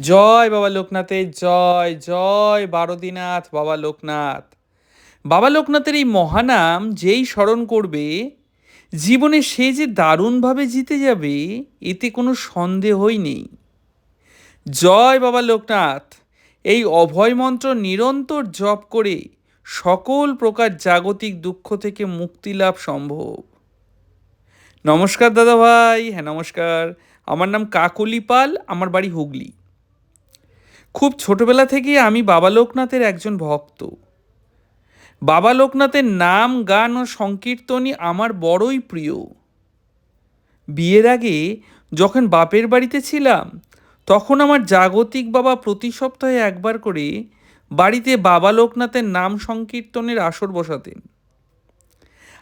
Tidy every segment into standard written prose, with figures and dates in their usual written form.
জয় বাবা লোকনাথের জয় জয় বারোদিনাথ বাবা লোকনাথ। বাবা লোকনাথের এই মহানাম যেই স্মরণ করবে, জীবনে সে যে দারুণভাবে জিতে যাবে এতে কোনো সন্দেহই নেই। জয় বাবা লোকনাথ। এই অভয় মন্ত্র নিরন্তর জপ করে সকল প্রকার জাগতিক দুঃখ থেকে মুক্তি লাভ সম্ভব। নমস্কার দাদা ভাই। হ্যাঁ নমস্কার। আমার নাম কাকলি পাল, আমার বাড়ি হুগলি। খুব ছোটবেলা থেকে আমি বাবা লোকনাথের একজন ভক্ত। বাবা লোকনাথের নাম গান ও সংকীর্তনই আমার বড়ই প্রিয়। বিয়ের আগে যখন বাপের বাড়িতে ছিলাম, তখন আমার জাগতিক বাবা প্রতি সপ্তাহে একবার করে বাড়িতে বাবা লোকনাথের নাম সংকীর্তনের আসর বসাতেন।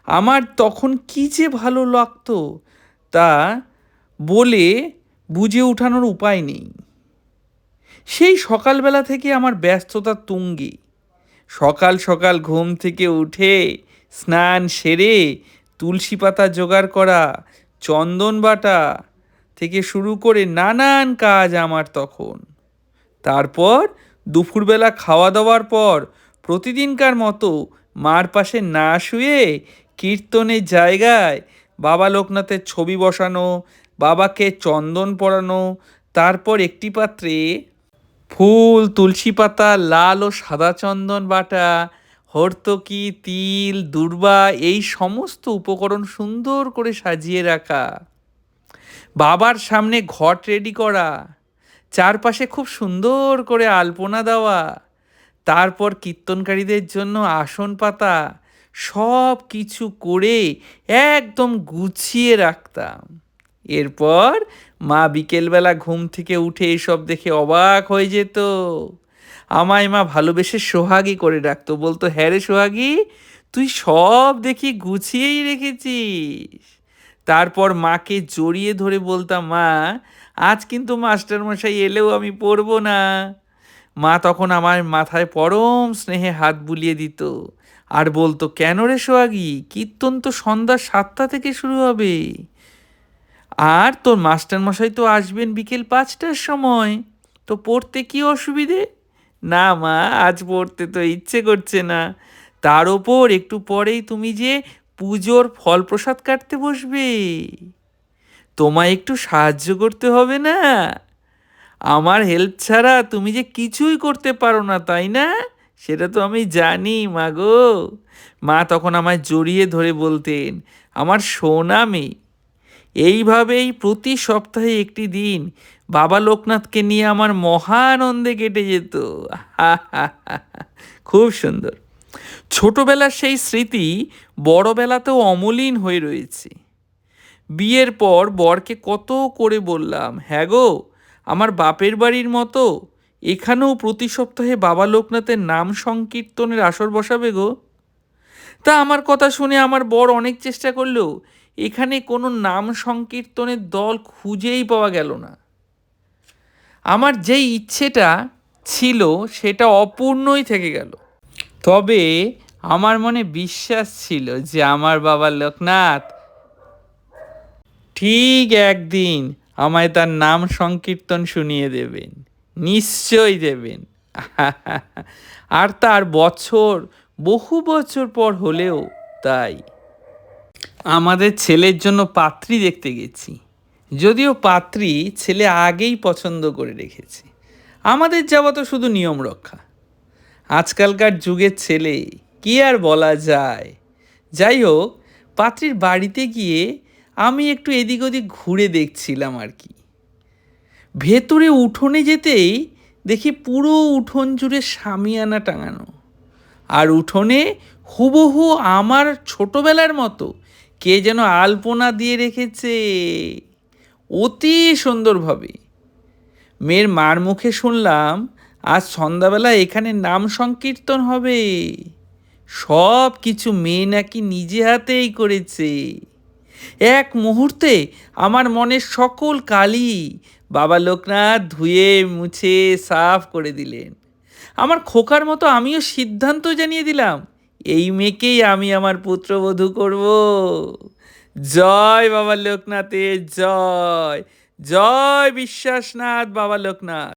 আমার তখন কী যে ভালো লাগতো তা বলে বুঝে ওঠানোর উপায় নেই। সেই সকালবেলা থেকে আমার ব্যস্ততা তুঙ্গে। সকাল সকাল ঘুম থেকে উঠে স্নান সেরে তুলসী পাতা জোগাড় করা, চন্দন বাটা থেকে শুরু করে নানান কাজ আমার তখন। তারপর দুপুরবেলা খাওয়া দাওয়ার পর প্রতিদিনকার মতো মার পাশে না শুয়ে কীর্তনের জায়গায় বাবা লোকনাথের ছবি বসানো, বাবাকে চন্দন পরানো, তারপর একটি পাত্রে ফুল, তুলসী পাতা, লাল ও সাদা চন্দন বাটা, হর্তকি, তিল, দূর্বা এই সমস্ত উপকরণ সুন্দর করে সাজিয়ে রাখা, বাবার সামনে ঘট রেডি করা, চারপাশে খুব সুন্দর করে আলপনা দেওয়া, তারপর কীর্তনকারীদের জন্য আসন পাতা, সব কিছু করে একদম গুছিয়ে রাখতাম। এরপর মা বিকেলবেলা ঘুম থেকে উঠে এসব দেখে অবাক হয়ে যেত। আমায় মা ভালোবেসে সোহাগী করে ডাকতো, বলতো, হ্যাঁ রে সোহাগী, তুই সব দেখি গুছিয়েই রেখেছিস। তারপর মাকে জড়িয়ে ধরে বলতাম, মা আজ কিন্তু মাস্টারমশাই এলেও আমি পড়বো না। মা তখন আমার মাথায় পরম স্নেহে হাত বুলিয়ে দিত আর বলতো, কেন রে সোহাগী, কীর্তন তো সন্ধ্যা 7টা থেকে শুরু হবে, আর তোর মাস্টারমশাই তো আসবেন বিকেল 5টার সময়, তো পড়তে কি অসুবিধে? না মা, আজ পড়তে তো ইচ্ছে করছে না। তার ওপর একটু পরেই তুমি যে পুজোর ফল প্রসাদ কাটতে বসবে, তোমায় একটু সাহায্য করতে হবে না? আমার হেল্প ছাড়া তুমি যে কিছুই করতে পারো না, তাই না? সেটা তো আমি জানি মা গো। মা তখন আমায় জড়িয়ে ধরে বলতেন, আমার সোনা মেয়ে। এইভাবেই প্রতি সপ্তাহে একটি দিন বাবা লোকনাথকে নিয়ে আমার মহানন্দে কেটে যেত। খুব সুন্দর। ছোটবেলার সেই স্মৃতি বড়বেলাতেও অমলিন হয়ে রয়েছে। বিয়ের পর বরকে কত করে বললাম, হ্যাঁ গো, আমার বাপের বাড়ির মতো এখানেও প্রতি সপ্তাহে বাবা লোকনাথের নাম সংকীর্তনের আসর বসাবে গো। তা আমার কথা শুনে আমার বর অনেক চেষ্টা করলেও এখানে কোনো নাম সংকীর্তনের দল খুঁজেই পাওয়া গেল না। আমার যেই ইচ্ছেটা ছিল সেটা অপূর্ণই থেকে গেল। তবে আমার মনে বিশ্বাস ছিল যে আমার বাবা লোকনাথ ঠিক একদিন আমায় তার নাম সংকীর্তন শুনিয়ে দেবেন, নিশ্চয়ই দেবেন। আর তার বছর বহু বছর পর হলেও তাই। আমাদের ছেলের জন্য পাত্রী দেখতে গেছি, যদিও পাত্রী ছেলে আগেই পছন্দ করে রেখেছে। আমাদের যাওয়া তো শুধু নিয়ম রক্ষা। আজকালকার যুগের ছেলে, কি আর বলা যায়। যাই হোক, পাত্রীর বাড়িতে গিয়ে আমি একটু এদিক ওদিক ঘুরে দেখছিলাম আর কি। ভেতরে উঠোনে যেতেই দেখি পুরো উঠোন জুড়ে শামিয়ানা টাঙানো, আর উঠোনে হুবহু আমার ছোটবেলার মতো কে যেন আলপনা দিয়ে রেখেছে অতি সুন্দরভাবে। মেয়ের মার মুখে শুনলাম আজ সন্ধ্যাবেলা এখানে নাম সংকীর্তন হবে। সব কিছু মেয়ে নাকি নিজে হাতেই করেছে। এক মুহূর্তে আমার মনের সকল কালি বাবা লোকনাথ ধুয়ে মুছে সাফ করে দিলেন। আমার খোকার মতো আমিও সিদ্ধান্ত জানিয়ে দিলাম, এই মেয়েকেই আমি আমার পুত্রবধূ করব। জয় বাবা লোকনাথের জয়, জয় বিশ্বাসনাথ বাবা লোকনাথ।